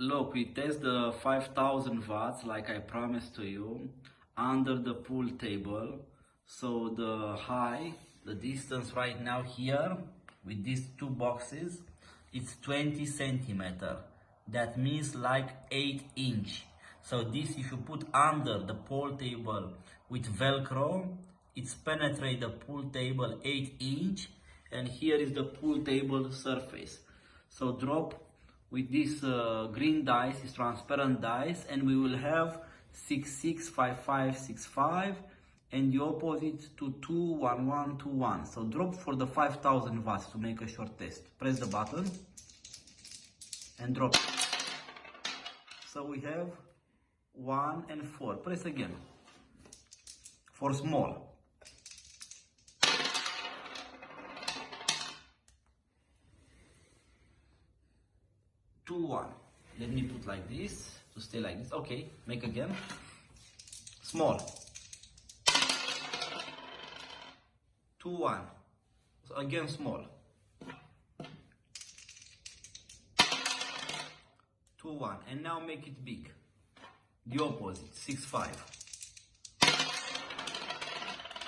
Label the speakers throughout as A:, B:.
A: Look, we test the 5000 watts like I promised to you under the pool table. So the distance right now here with these two boxes, it's 20 centimeter. That means like 8 inch. So this, if you put under the pool table with Velcro, it's penetrate the pool table 8 inch, and here is the pool table surface. So drop with this green dice, is transparent dice, and we will have 665565 and the opposite to 21121. So drop for the 5000 watts to make a short test. Press the button and drop. So we have 1 and 4. Press again for small. Two, 1. Let me put like this to stay like this. Okay, make again. Small. 2, 1. So again small. 2, 1. And now make it big. The opposite. 6, 5.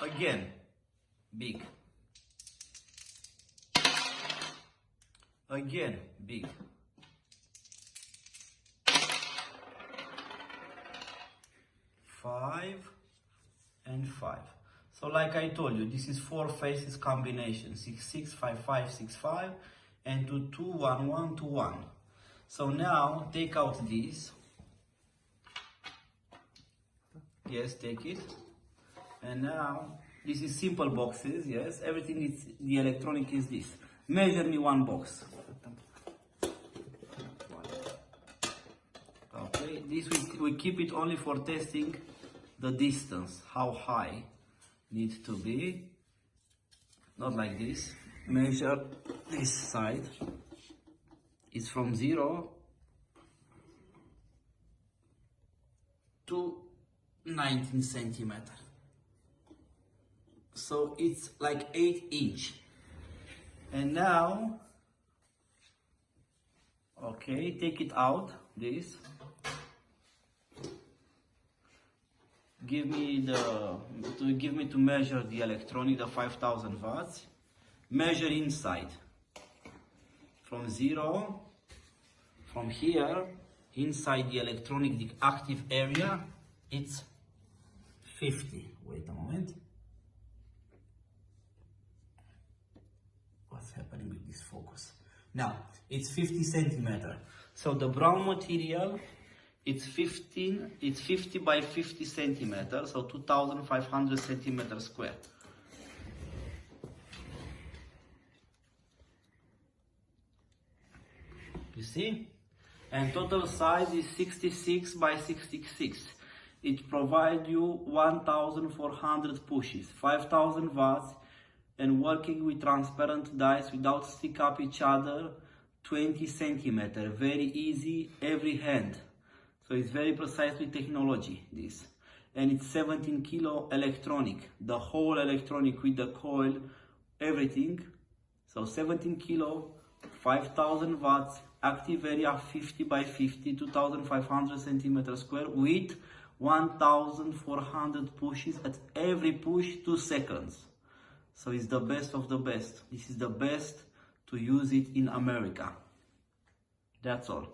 A: Again big. Again big. 5 and 5. So like I told you, this is 4 faces combination, 6, 6, 5, 5, 6, 5, and to 2, 1, 1, 2, 1. So now take out this. Yes, take it. And now this is simple boxes. Yes, everything is the electronic is this. Measure me one box. Okay, this we keep it only for testing the distance, how high needs to be. Not like this. Measure this side. It's from 0 to 19 centimeter. So it's like 8 inch. And now, okay, take it out, this. Give me to measure the electronic, the 5000 watts. Measure inside. From 0, from here, inside the electronic, the active area, it's 50. Wait a moment. What's happening with this focus? Now, it's 50 centimeter. So the brown material, it's 50 by 50 centimeters, so 2500 centimeters square. You see? And total size is 66 by 66. It provides you 1400 pushes, 5000 watts, and working with transparent dies without stick up each other, 20 centimeter. Very easy, every hand. So it's very precisely technology, this. And it's 17 kilo electronic, the whole electronic with the coil, everything. So 17 kilo, 5000 watts, active area 50 by 50, 2500 centimeters square with 1400 pushes at every push 2 seconds. So it's the best of the best. This is the best to use it in America. That's all.